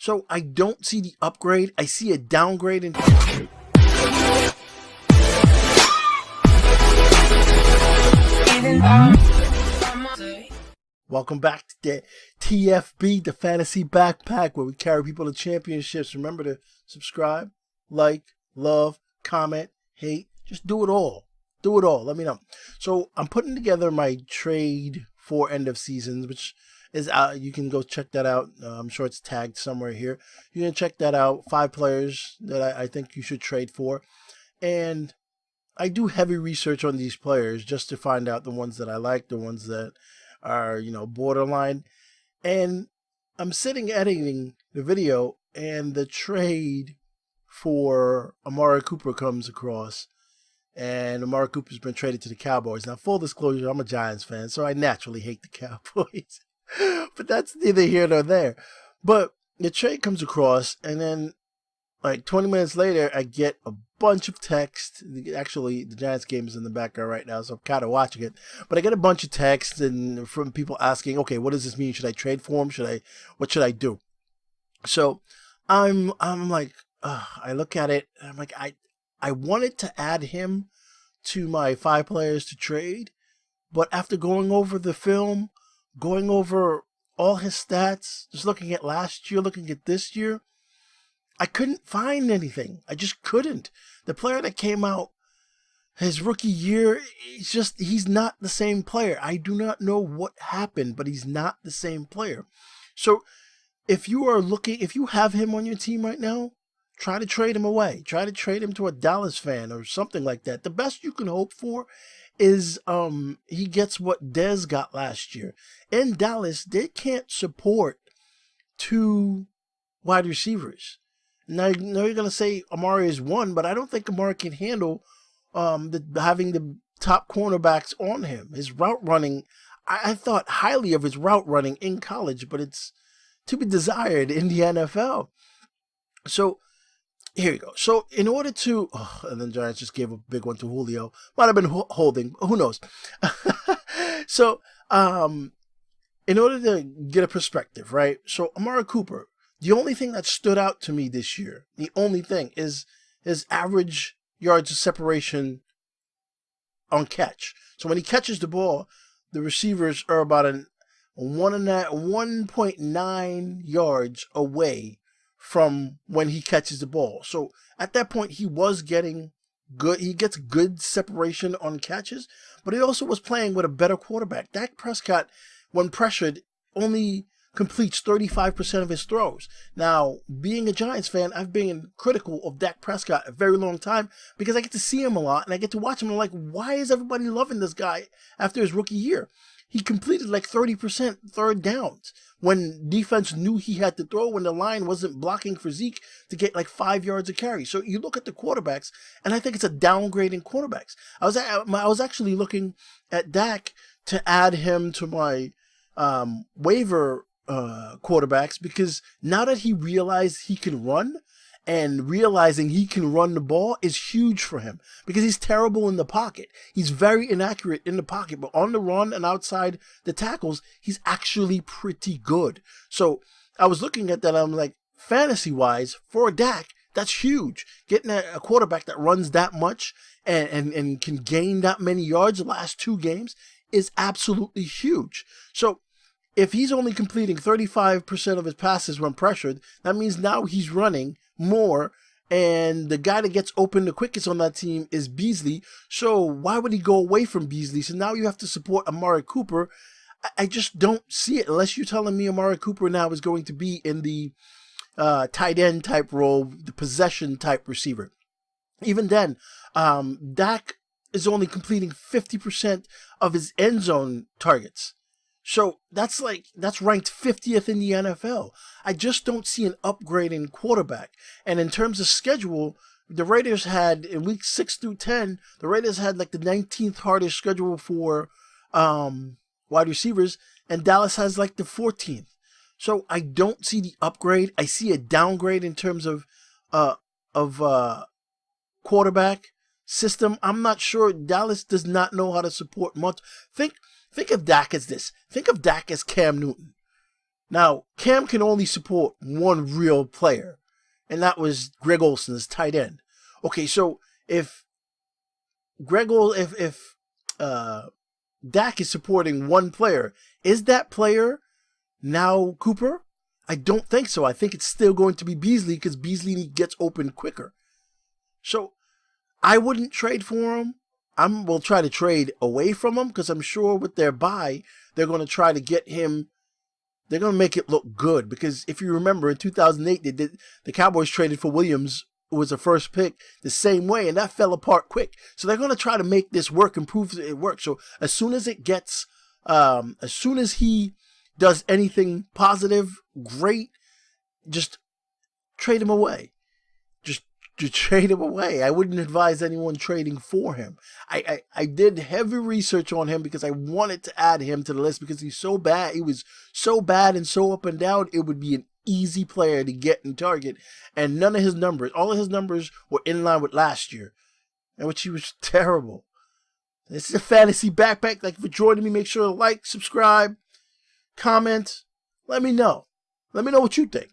So I don't see the upgrade. I see a downgrade in. Welcome back to the TFB, the Fantasy Backpack, where we carry people to championships. Remember to subscribe, like, love, comment, hate. Just do it all. Do it all. Let me know. So I'm putting together my trade for end of seasons, which is out. You can go check that out. I'm sure it's tagged somewhere here. You can check that out. 5 players that I think you should trade for. And I do heavy research on these players just to find out the ones that I like, the ones that are, borderline. And I'm sitting editing the video, and the trade for Amari Cooper comes across. And Amari Cooper's been traded to the Cowboys. Now, full disclosure, I'm a Giants fan, so I naturally hate the Cowboys. But that's neither here nor there. But the trade comes across, and then like 20 minutes later, I get a bunch of text. Actually, the Giants game is in the background right now, so I'm kind of watching it. But I get a bunch of texts and from people asking, okay, what does this mean? Should I trade for him? What should I do? So I'm like, I look at it, and I'm like, I wanted to add him to my 5 players to trade, but after going over the film, going over all his stats, just looking at last year, looking at this year, I couldn't find anything. I just couldn't. The player that came out his rookie year, he's not the same player. I do not know what happened, but he's not the same player. So if you have him on your team right now, try to trade him away. Try to trade him to a Dallas fan or something like that. The best you can hope for is he gets what Dez got last year. In Dallas, they can't support 2 wide receivers. Now you're going to say Amari is 1, but I don't think Amari can handle having the top cornerbacks on him. His route running, I thought highly of his route running in college, but it's to be desired in the NFL. So here you go. So in order to, and then Giants just gave a big one to Julio. Might have been holding. Who knows? So in order to get a perspective, right? So Amari Cooper, the only thing that stood out to me this year, the only thing is his average yards of separation on catch. So when he catches the ball, the receivers are about 1.9 yards away from when he catches the ball. So at that point, he was getting good. He gets good separation on catches, but he also was playing with a better quarterback. Dak Prescott, when pressured, only completes 35% of his throws. Now, being a Giants fan, I've been critical of Dak Prescott a very long time because I get to see him a lot and I get to watch him. And I'm like, why is everybody loving this guy after his rookie year? He completed like 30% third downs when defense knew he had to throw, when the line wasn't blocking for Zeke to get like 5 yards of carry. So you look at the quarterbacks, and I think it's a downgrade in quarterbacks. I was actually looking at Dak to add him to my waiver quarterbacks, because now that he realized he can run, and realizing he can run the ball is huge for him, because he's terrible in the pocket. He's very inaccurate in the pocket, but on the run and outside the tackles, he's actually pretty good. So I was looking at that, I'm like, fantasy-wise, for Dak, that's huge. Getting a quarterback that runs that much and can gain that many yards the last 2 games is absolutely huge. So if he's only completing 35% of his passes when pressured, that means now he's running more, and the guy that gets open the quickest on that team is Beasley. So why would he go away from Beasley? So now you have to support Amari Cooper. I just don't see it, unless you're telling me Amari Cooper now is going to be in the tight end type role, the possession type receiver. Even then, Dak is only completing 50% of his end zone targets. So that's ranked 50th in the NFL. I just don't see an upgrade in quarterback. And in terms of schedule, the Raiders had, in week 6 through 10, the Raiders had like the 19th hardest schedule for wide receivers, and Dallas has like the 14th. So I don't see the upgrade. I see a downgrade in terms of quarterback system. I'm not sure. Dallas does not know how to support much. Think of Dak as this. Think of Dak as Cam Newton. Now, Cam can only support one real player, and that was Greg Olsen, his tight end. Okay, so if Dak is supporting one player, is that player now Cooper? I don't think so. I think it's still going to be Beasley because Beasley gets open quicker. So I wouldn't trade for him. We'll try to trade away from him because I'm sure with their buy, they're going to try to get him. They're going to make it look good because if you remember in 2008, the Cowboys traded for Williams, who was the first pick, the same way, and that fell apart quick. So they're going to try to make this work and prove it works. So as soon as he does anything positive, great, just trade him away. Just trade him away. I wouldn't advise anyone trading for him. I did heavy research on him because I wanted to add him to the list because he's so bad. He was so bad and so up and down. It would be an easy player to get and target. And none of his numbers, all of his numbers were in line with last year, in which he was terrible. This is a fantasy backpack. Thank you for joining me. Make sure to like, subscribe, comment. Let me know. Let me know what you think.